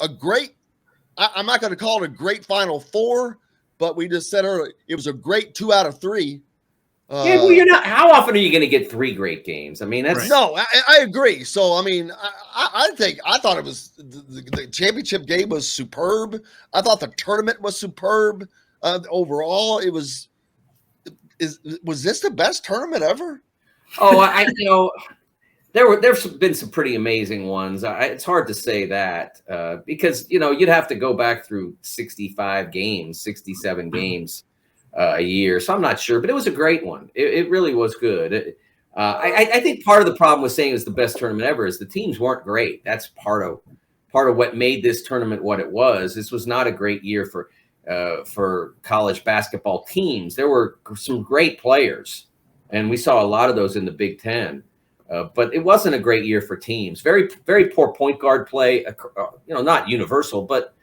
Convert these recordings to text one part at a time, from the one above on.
a great. I'm not going to call it a great Final Four, but we just said earlier it was a great 2 out of 3. Yeah, well, you're not. How often are you going to get 3 great games? I mean, that's no. I agree. So I mean, I thought it was the championship game was superb. I thought the tournament was superb. Overall, it was. Was this the best tournament ever? Oh, there's been some pretty amazing ones. It's hard to say that because you'd have to go back through 65 games, 67 games a year. So I'm not sure, but it was a great one. It really was good. I think part of the problem with saying it's the best tournament ever is the teams weren't great. That's part of what made this tournament what it was. This was not a great year for college basketball teams. There were some great players, and we saw a lot of those in the Big Ten. But it wasn't a great year for teams. Very, very poor point guard play. Not universal, but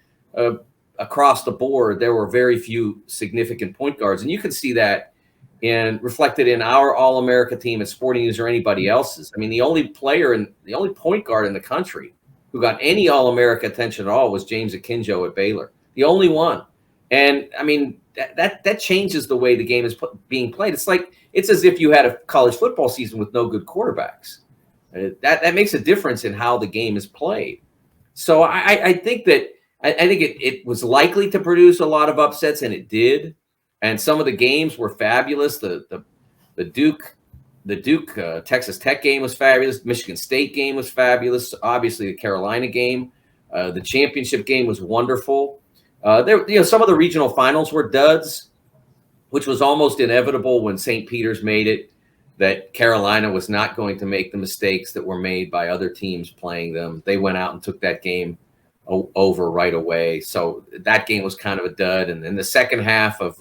across the board, there were very few significant point guards, and you can see that reflected in our All-America team at Sporting News or anybody else's. I mean, the only point guard in the country who got any All-America attention at all was James Akinjo at Baylor, the only one. And I mean, that changes the way the game is being played. It's as if you had a college football season with no good quarterbacks. That makes a difference in how the game is played. So I think that it was likely to produce a lot of upsets, and it did. And some of the games were fabulous. The Duke Texas Tech game was fabulous. Michigan State game was fabulous. Obviously, the Carolina game, the championship game was wonderful. Some of the regional finals were duds, which was almost inevitable when St. Peter's made it, that Carolina was not going to make the mistakes that were made by other teams playing them. They went out and took that game over right away. So that game was kind of a dud. And then the second half of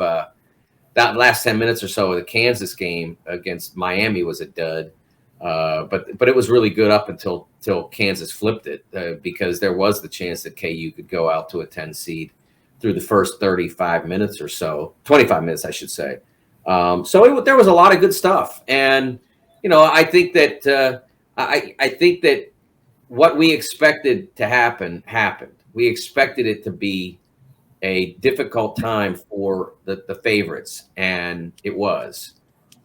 that last 10 minutes or so of the Kansas game against Miami was a dud. But it was really good up until Kansas flipped it because there was the chance that KU could go out to a 10 seed through the first 35 minutes or so, 25 minutes, I should say. There was a lot of good stuff. And, I think that I think that what we expected to happen happened. We expected it to be a difficult time for the favorites, and it was.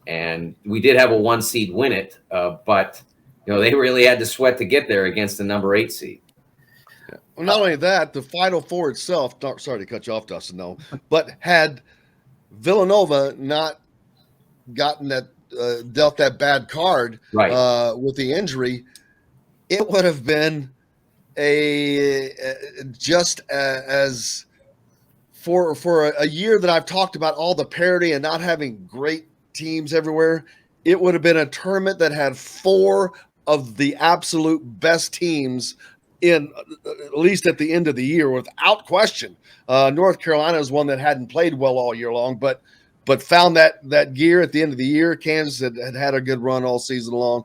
And we did have a 1 seed win it, but, they really had to sweat to get there against the number 8 seed. Well, not only that, the Final Four itself, sorry to cut you off, Dustin, though, but had Villanova not gotten dealt that bad card with the injury, it would have been just as for a year that I've talked about all the parity and not having great teams everywhere, it would have been a tournament that had 4 of the absolute best teams in at least at the end of the year, without question. North Carolina is one that hadn't played well all year long, but found that gear at the end of the year. Kansas had a good run all season long.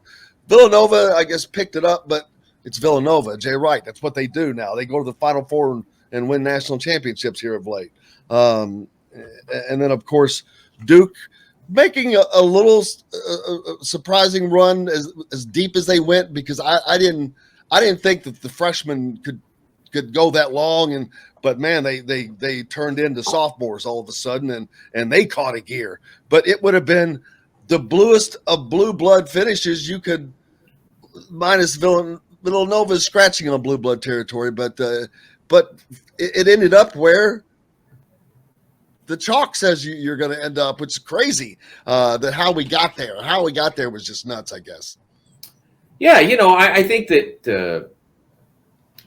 Villanova, I guess, picked it up, but it's Villanova. Jay Wright, that's what they do now. They go to the Final Four and win national championships here of late. And then, of course, Duke making a little surprising run as deep as they went, because I didn't think that the freshmen could go that long, but man, they turned into sophomores all of a sudden, and they caught a gear. But it would have been the bluest of blue blood finishes you could, minus Villanova scratching on blue blood territory, but it ended up where the chalk says you're going to end up, which is crazy. That how we got there was just nuts, I guess. Yeah, I think that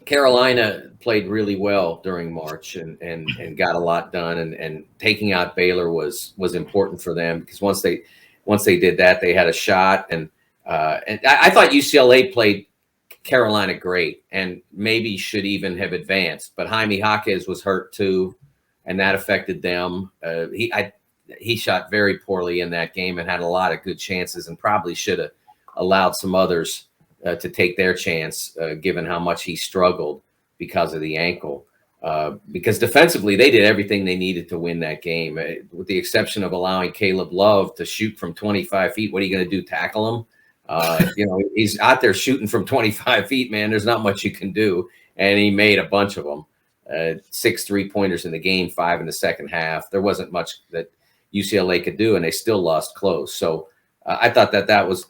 Carolina played really well during March and got a lot done, and taking out Baylor was important for them, because once they did that, they had a shot. And I thought UCLA played Carolina great and maybe should even have advanced, but Jaime Jaquez was hurt too, and that affected them. He shot very poorly in that game and had a lot of good chances, and probably should have allowed some others to take their chance, given how much he struggled because of the ankle. Because defensively, they did everything they needed to win that game, with the exception of allowing Caleb Love to shoot from 25 feet. What are you going to do, tackle him? He's out there shooting from 25 feet, man. There's not much you can do. and he made a bunch of them. 6 3-pointers in the game, 5 in the second half. There wasn't much that UCLA could do, and they still lost close. So I thought that was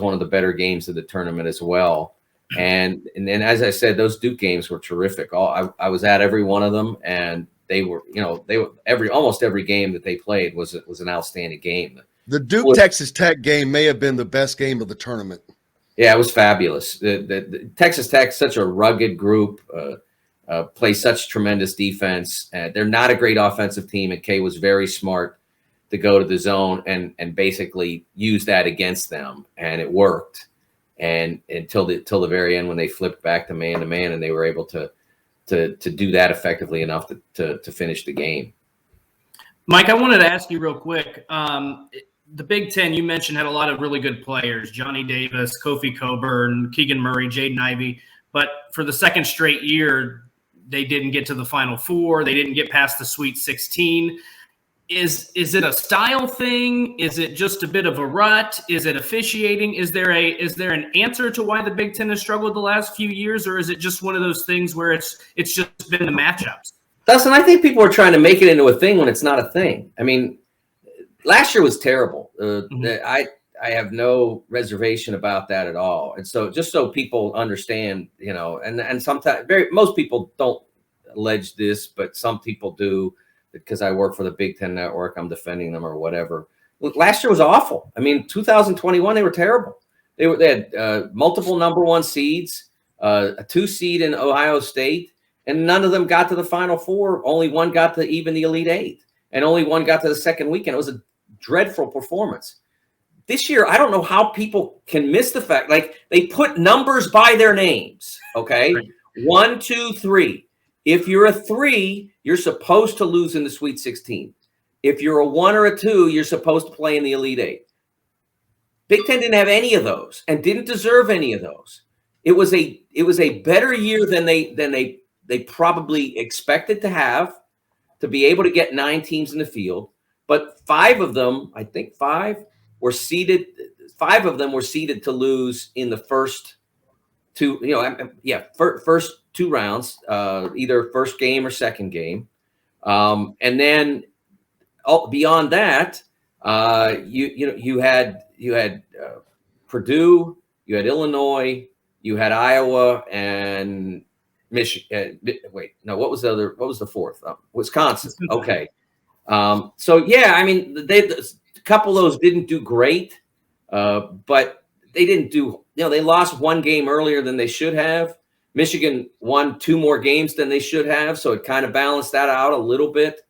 one of the better games of the tournament as well. And then, as I said, those Duke games were terrific. I was at every one of them, and they were almost every game that they played was an outstanding game. The Duke Texas Tech game may have been the best game of the tournament. Yeah, it was fabulous. The Texas Tech, such a rugged group, plays such tremendous defense. They're not a great offensive team, and Kay was very smart to go to the zone and basically use that against them, and it worked. And until the very end, when they flipped back to man, and they were able to do that effectively enough to finish the game. Mike, I wanted to ask you real quick. The Big Ten, you mentioned, had a lot of really good players: Johnny Davis, Kofi Coburn, Keegan Murray, Jaden Ivey. But for the second straight year, they didn't get to the Final Four. They didn't get past the Sweet 16. Is it a style thing? Is it just a bit of a rut? Is it officiating? Is there an answer to why the Big Ten has struggled the last few years, or is it just one of those things where it's just been the matchups? Dustin, I think people are trying to make it into a thing when it's not a thing. I mean, last year was terrible. I have no reservation about that at all. And so, just so people understand, and sometimes most people don't allege this, but some people do. Because I work for the Big Ten Network, I'm defending them or whatever. Last year was awful. I mean, 2021, they were terrible. They had multiple number 1 seeds, a 2 seed in Ohio State, and none of them got to the Final Four. Only one got to even the Elite 8, and only one got to the second weekend. It was a dreadful performance. This year, I don't know how people can miss the fact, like, they put numbers by their names, okay? Right. 1, 2, 3. If you're a 3, you're supposed to lose in the Sweet 16. If you're a 1 or a 2, you're supposed to play in the Elite 8. Big Ten didn't have any of those and didn't deserve any of those. It was a better year than they probably expected to have, to be able to get 9 teams in the field. But 5 of them, I think 5, were seeded. 5 of them were seeded to lose in the first 2. First 2 rounds, either first game or second game. And then beyond that, you had Purdue, you had Illinois, you had Iowa and Michigan. What was the fourth? Wisconsin. Okay. So yeah, I mean, a couple of those didn't do great, but they didn't do, they lost 1 game earlier than they should have. Michigan won 2 more games than they should have, so it kind of balanced that out a little bit.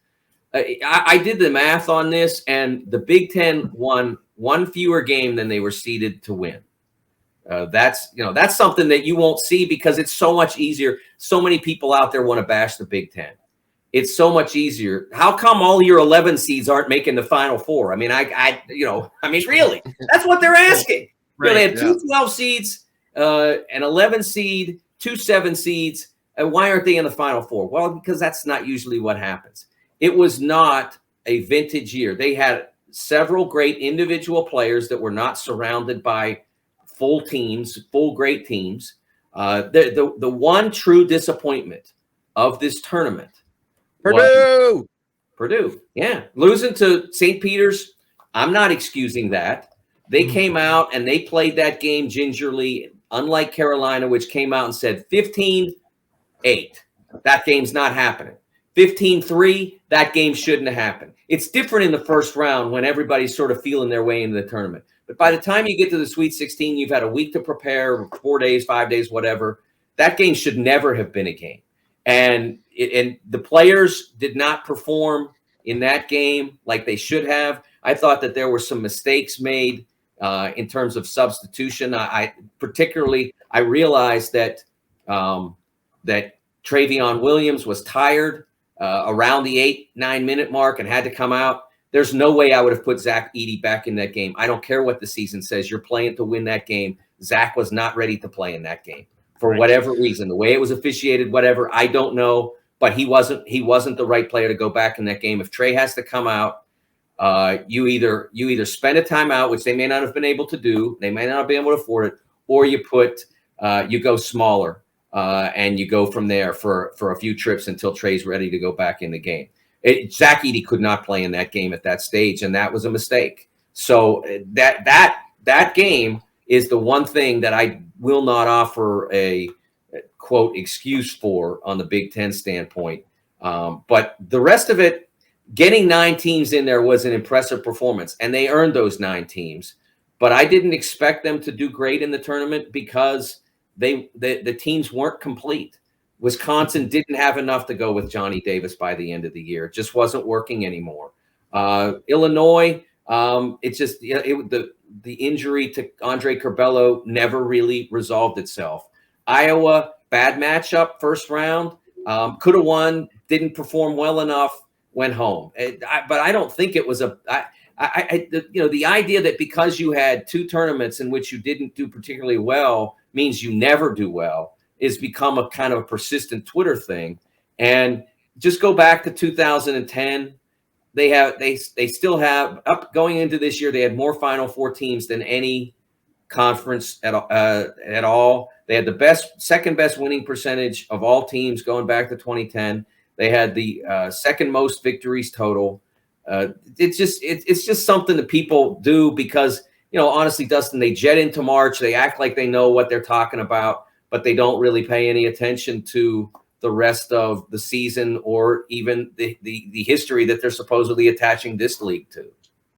I did the math on this, and the Big Ten won 1 fewer game than they were seeded to win. That's something that you won't see because it's so much easier. So many people out there want to bash the Big Ten. It's so much easier. How come all your 11 seeds aren't making the Final Four? I mean, really, that's what they're asking. Right, they had 2 12 seeds, an 11 seed, 2 7 seeds, and why aren't they in the Final Four? Well, because that's not usually what happens. It was not a vintage year. They had several great individual players that were not surrounded by full great teams. The one true disappointment of this tournament, Purdue, yeah, losing to St. Peter's. I'm not excusing that. They came out and they played that game gingerly, unlike Carolina, which came out and said 15-8. That game's not happening. 15-3, that game shouldn't have happened. It's different in the first round when everybody's sort of feeling their way into the tournament. But by the time you get to the Sweet 16, you've had a week to prepare, 4 days, 5 days, whatever. That game should never have been a game. And the players did not perform in that game like they should have. I thought that there were some mistakes made in terms of substitution. I realized that that Travion Williams was tired around the 8-9 minute mark and had to come out. There's no way I would have put Zach Edey back in that game. I don't care what the season says. You're playing to win that game. Zach was not ready to play in that game for whatever reason. The way it was officiated, whatever, I don't know. But he wasn't the right player to go back in that game. If Trey has to come out, you either spend a timeout, which they may not have been able to do. They may not be able to afford it, or you go smaller. and you go from there for a few trips until Trey's ready to go back in the game. Zach Edey could not play in that game at that stage, and that was a mistake. So that game is the one thing that I will not offer a quote excuse for on the Big Ten standpoint. But the rest of it, getting 9 teams in there was an impressive performance, and they earned those 9 teams. But I didn't expect them to do great in the tournament because the teams weren't complete. Wisconsin didn't have enough to go with Johnny Davis by the end of the year. It just wasn't working anymore. Illinois, the injury to Andre Curbelo never really resolved itself. Iowa, bad matchup, first round, could have won, didn't perform well enough, went home. But I don't think it was the idea that because you had 2 tournaments in which you didn't do particularly well means you never do well is become a kind of a persistent Twitter thing. And just go back to 2010. They still have up going into this year. They had more Final Four teams than any conference at all. They had the second best winning percentage of all teams going back to 2010. They had the second most victories total. It's just something that people do because, honestly, Dustin, they jet into March. They act like they know what they're talking about, but they don't really pay any attention to the rest of the season or even the history that they're supposedly attaching this league to.